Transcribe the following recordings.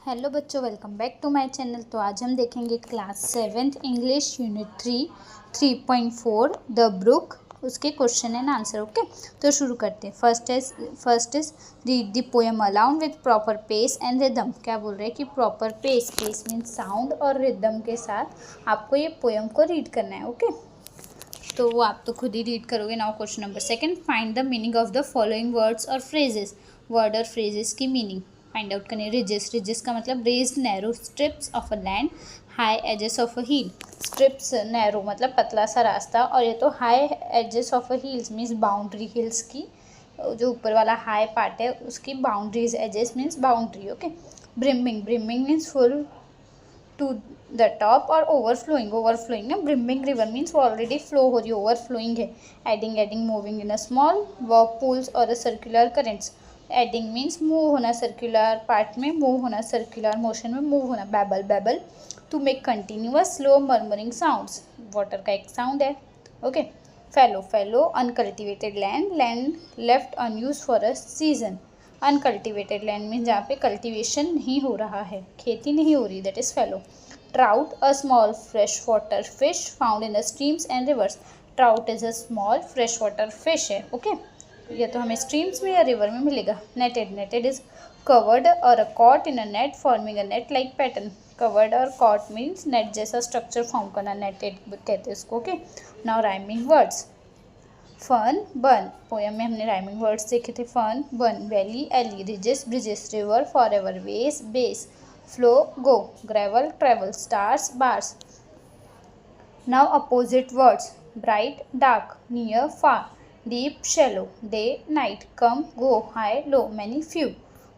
Hello बच्चों, welcome back to my channel. तो आज हम देखेंगे class 7th English unit 3.4 the brook, उसके क्वेश्चन एंड आंसर। ओके, तो शुरू करते हैं। First is read the poem aloud with proper pace and rhythm. क्या बोल रहे हैं कि प्रॉपर पेस मीन्स साउंड और रिदम के साथ आपको ये पोएम को रीड करना है। ओके, तो वो आप तो खुद ही रीड करोगे। Now question number second, find the meaning of the following words और फ्रेजेस। वर्ड और फ्रेजेस की मीनिंग फाइंड आउट करनी है। रिजेस का मतलब raised narrow strips of a land, high edges of a hill. Strips narrow मतलब पतला सा रास्ता, और ये तो high edges of a hills means boundary. Hills की जो ऊपर वाला हाई पार्ट है उसकी boundaries, edges means boundary. Okay, brimming means full to the top, और ओवरफ्लोइंग ना। ब्रिमिंग रिवर मीन्स वो ऑलरेडी फ्लो हो रही है, ओवरफ्लोइंग है। Eddying moving in a small whirlpools और a circular currents. Eddying means move होना, सर्कुलर पार्ट में मूव होना, सर्कुलर मोशन में मूव होना। Babble to make continuous slow murmuring sounds, water का एक साउंड है। Okay, fallow uncultivated land left unused for a season. Uncultivated land mean जहाँ पे कल्टिवेशन नहीं हो रहा है, खेती नहीं हो रही, that is fallow. Trout a small fresh water fish found in the streams and rivers. Trout is a small fresh water fish है। ओके, ये तो हमें स्ट्रीम्स में या रिवर में मिलेगा। नेटेड इज कवर्ड और caught in a net forming a net like pattern. Covered और कॉट मीन्स नेट जैसा स्ट्रक्चर फॉर्म करना, नेटेड कहते हैं इसको। Okay, now rhyming words. Fun burn, poem में हमने राइमिंग वर्ड्स देखे थे। Fun burn, valley alley, ridges bridges, river forever, ways bays, flow go, gravel travel, stars bars. Now opposite words. Bright dark, near far, deep shallow, day night, come go, high low, many few.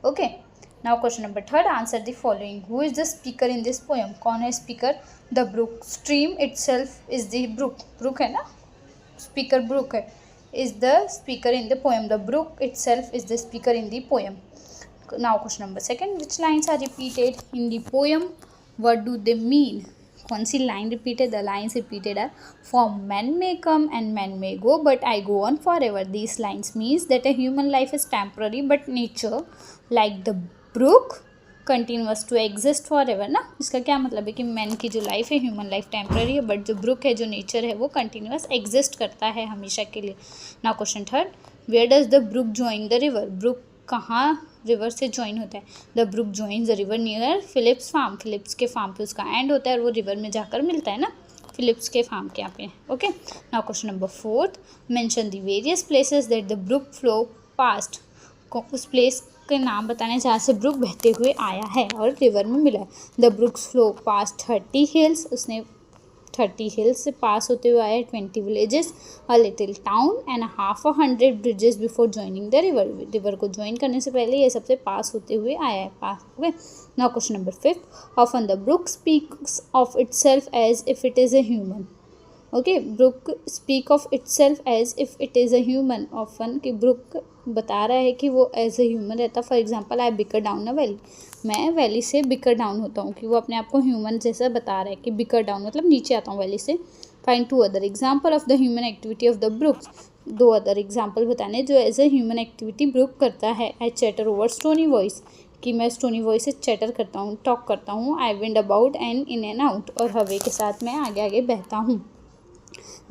Okay, now question number third, answer the following. Who is the speaker in this poem? कौन है speaker? The brook stream itself is the brook है ना, speaker brook is the speaker in the poem. The brook itself is the speaker in the poem. Now question number second, which lines are repeated in the poem? What do they mean? कौन सी line repeated? The lines repeated are for men may come and men may go but I go on forever. These lines means that a human life is temporary but nature like the brook continuous to exist forever ना। इसका क्या मतलब है कि man की जो life है, human life temporary है, बट जो ब्रुक है, जो नेचर है, वो कंटिन्यूअस एग्जिस्ट करता है हमेशा के लिए। Now question third, where does the brook join the river? Brook कहाँ रिवर से ज्वाइन होता है? The brook join the river near Philip's farm. Philip's के फार्म पे उसका एंड होता है और वो रिवर में जाकर मिलता है ना, फिलिप्स के फार्म के यहाँ पे। Okay, now question number fourth, mention the various places that the brook flow past. उस प्लेस के नाम बताने जहाँ से ब्रुक बहते हुए आया है और रिवर में मिला है। The brooks flow pass 30 hills, उसने 30 हिल्स से पास होते हुए आया है। 20 villages, a little town and half 100 bridges before joining the river. River को ज्वाइन करने से पहले ये सबसे पास होते हुए आया है, पास। Okay, now question number fifth, often the brook speaks of itself as if it is a human. Okay, brook speak of itself as if it is a human. Often कि ब्रुक बता रहा है कि वो एज ए ह्यूमन रहता। For example, I bicker down a valley, मैं valley से bicker down होता हूँ, कि वो अपने आप को ह्यूमन जैसा बता रहा है कि बिकर डाउन मतलब नीचे आता हूँ वैली से। Find 2 other example of the human activity of the brooks. 2 other example बताने जो as a human activity brook करता है। I chatter over stony voice, कि मैं स्टोनी वॉइस से चैटर करता हूँ, टॉक करता हूँ। I wind about and in and out, और हवे के साथ मैं आगे आगे बहता हूँ।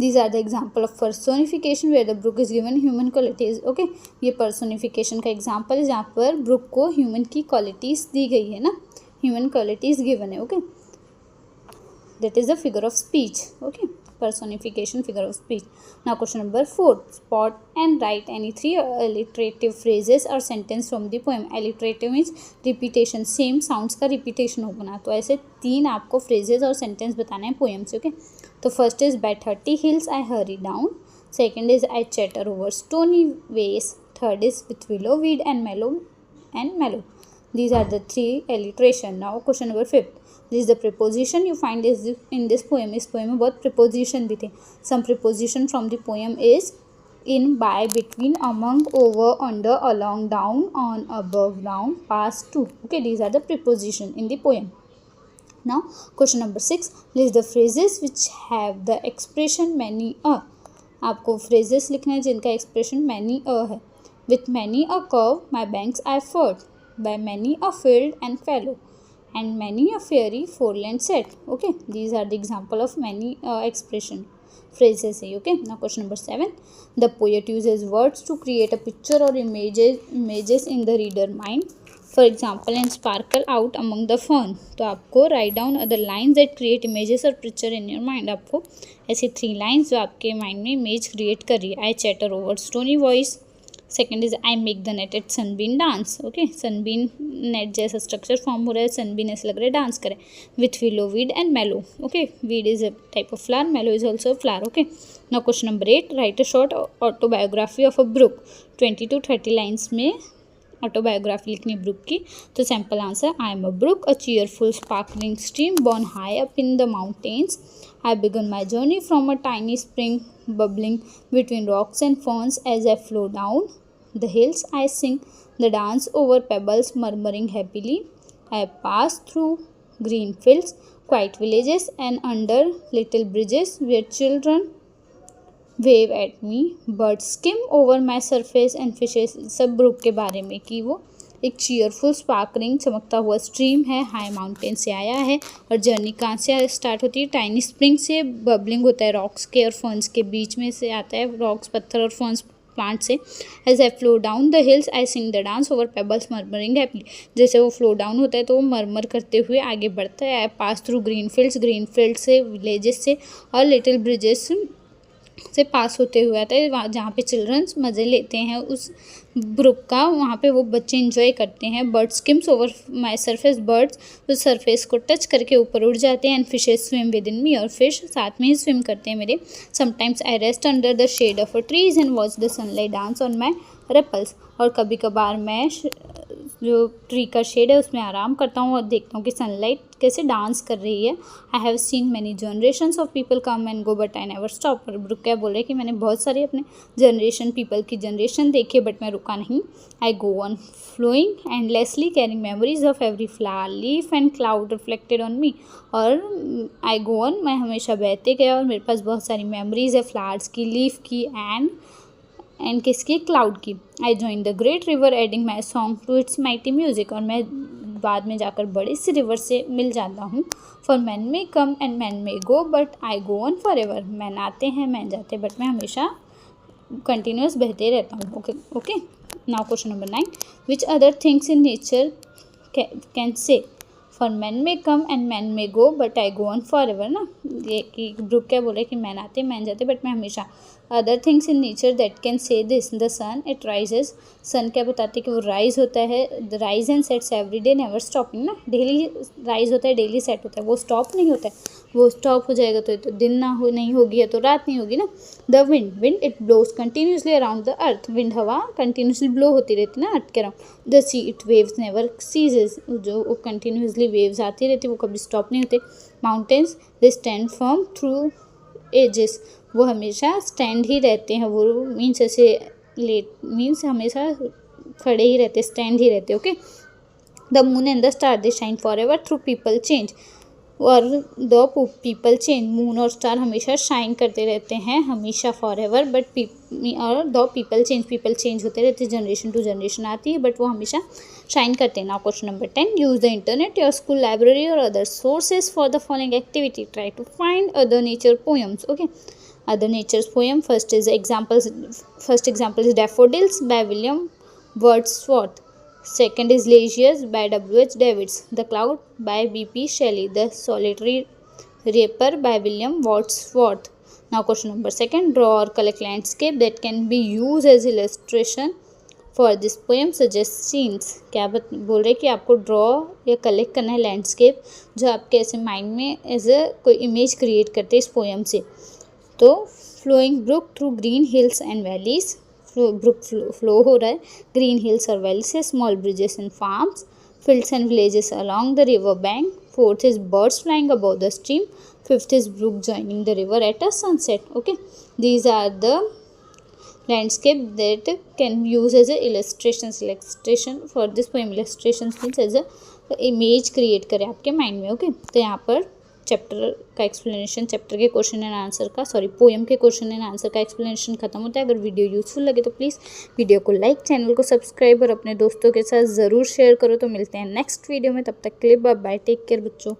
These are the example of personification where the brook is given human qualities. Okay, ये personification का example है जहाँ पर brook को human की qualities दी गई है ना, human qualities given है। Okay, that is the figure of speech. Okay, personification, figure of speech. Now question number 4, spot and write any 3 alliterative phrases or sentence from the poem. Alliterative means repetition, same sounds का repetition होना। तो ऐसे 3 आपको phrases और sentence बताने हैं poem से। Okay, तो first is by 30 hills I hurry down, second is I chatter over stony ways, third is with willow weed and mellow. These are the 3 alliteration. Now question number 5, this is the preposition you find is in this poem. इस poem में बहुत preposition भी थे। Some preposition from the poem is in, by, between, among, over, under, along, down, on, above, round, past, to. Okay, these are the preposition in the poem. Now question number 6, list the phrases which have the expression many a. आपको phrases लिखना है जिनका expression many a है। With many a curve my banks I fought, by many a field and fallow, and many a fairy foreland set. Okay, these are the example of many expression phrases. Okay, now question number 7. The poet uses words to create a picture or images in the reader mind. For example, in sparkle out among the fern. तो आपको write down other lines that create images or picture in your mind. आपको ऐसी 3 lines जो आपके mind में image create कर रही है. I chatter over stony voice. Second is I make the netted sunbeam dance. Okay, sunbeam net जैसा structure form हो रहा है, सनबीन ऐसे लग रहा है डांस करे. With willow weed and mallow. Okay, weed is a type of flower, mallow is also flower. Okay, now question number 8. Write a short autobiography of a brook. 20 to 30 lines में autobiography लिखनी है brook की. तो sample answer, I am a brook, a cheerful sparkling stream born high up in the mountains. I began my journey from a tiny spring bubbling between rocks and ferns. As I flow down the hills, I sing the dance over pebbles, murmuring happily. I pass through green fields, quiet villages, and under little bridges where children wave at me. Birds skim over my surface and fishes. सब book के बारे में कि वो एक cheerful sparkling चमकता हुआ stream है, हाई माउंटेन से आया है. और जर्नी कहाँ से स्टार्ट होती है? टाइनी स्प्रिंग से. बबलिंग होता है रॉक्स के और फर्न्स के बीच में से आता है, रॉक्स पत्थर और फर्न्स प्लांट से. As I flow down the hills I sing the dance over pebbles murmuring happily. जैसे वो फ्लो डाउन होता है तो वो मरमर करते हुए आगे बढ़ता है. I pass through green fields, green field से, विलेजेस से और लिटिल ब्रिजेस से पास होते हुए आता है, वहाँ जहाँ पे चिल्ड्रंस मज़े लेते हैं उस ब्रुक का, वहाँ पे वो बच्चे इंजॉय करते हैं. Bird skims over my surface. Birds उस सरफेस को टच करके ऊपर उड़ जाते हैं. And fishes swim within me. और फिश साथ में ही स्विम करते हैं मेरे. Sometimes I rest under the shade of a trees and watch the sunlight dance on my ripples. और कभी कभार मैं जो ट्री का शेड है उसमें आराम करता हूँ और देखता हूँ कि सनलाइट कैसे डांस कर रही है. I have seen many generations of people come and go but I never stop. और ब्रुक क्या बोल रहे हैं कि मैंने बहुत सारी अपने जनरेशन पीपल की जनरेशन देखी है बट मैं रुका नहीं. I go on flowing endlessly carrying memories of every flower, leaf and cloud reflected on me. और आई गो ऑन, मैं हमेशा बहते गया और मेरे पास बहुत सारी मेमोरीज है फ्लावर्स की, लीफ की एंड किसकी? क्लाउड की. I join the great river adding my song to its mighty music. और मैं बाद में जाकर बड़ी सी रिवर से मिल जाता हूँ. For man may come and man may go but I go on for ever. Man आते हैं मैन जाते बट मैं हमेशा कंटिन्यूस बहते रहता हूँ. Okay okay, now question number 9. Which other things in nature can say. For man may come and man may go but I go on for ever. ना ये कि ब्रुक क्या बोले कि मैन आते मैन जाते बट मैं हमेशा. Other things in nature that can say this. The sun it rises. Sun क्या बताते हैं कि वो राइज होता है. The rise and sets every day never stopping. ना डेली राइज होता है, डेली सेट होता है, वो स्टॉप नहीं होता है. वो स्टॉप हो जाएगा तो दिन नहीं होगी या तो रात नहीं होगी ना. The wind it blows continuously around the earth. Wind हवा कंटिन्यूसली ब्लो होती रहती है ना अर्थ के around. The sea it waves never ceases. जो कंटिन्यूसली वेव्स आती रहती है वो कभी स्टॉप नहीं होते. Mountains they stand firm through ages. वो हमेशा स्टैंड ही रहते हैं. वो मीन्स ऐसे मीन्स हमेशा खड़े ही रहते, स्टैंड ही रहते. Okay, the moon and the star they shine for ever through people change. और द पीपल चेंज. मून और स्टार हमेशा शाइन करते रहते हैं हमेशा फॉर एवर बट और द पीपल चेंज होते रहते हैं. जनरेशन टू जनरेशन आती है बट वो हमेशा शाइन करते हैं. Now question number 10. Use the internet, your school library और other sources for the following activity. Try to find other nature poems. Okay, other nature's poem. First example is Daffodils by William Wordsworth. Second is Leisures by W.H. Davids. The Cloud by B.P. Shelley. The Solitary Reaper by William Wordsworth. Now question number 2. Draw or collect landscape that can be used as illustration. For this poem suggest scenes. क्या बोल रहे कि आपको draw या collect करना है landscape जो आपके ऐसे माइंड में एज अ कोई इमेज क्रिएट करते हैं इस पोएम से. तो flowing brook through green hills and valleys. Brook flow हो रहा है ग्रीन हिल्स और वैली से. Small bridges and farms, fields and villages along the river bank. Fourth is birds flying about the stream. Fifth is brook joining the river at a sunset. Okay, these are the landscape that can use as a illustration for this poem. illustration means as a image create करें आपके mind में. Okay, तो यहाँ पर chapter का explanation, chapter के question and answer का, sorry poem के क्वेश्चन एंड आंसर का एक्सप्लेनेशन खत्म होता है। अगर वीडियो यूजफुल लगे तो प्लीज़ वीडियो को लाइक, चैनल को सब्सक्राइब और अपने दोस्तों के साथ ज़रूर शेयर करो। तो मिलते हैं नेक्स्ट वीडियो में, तब तक के लिए बाय बाय, टेक केयर बच्चों।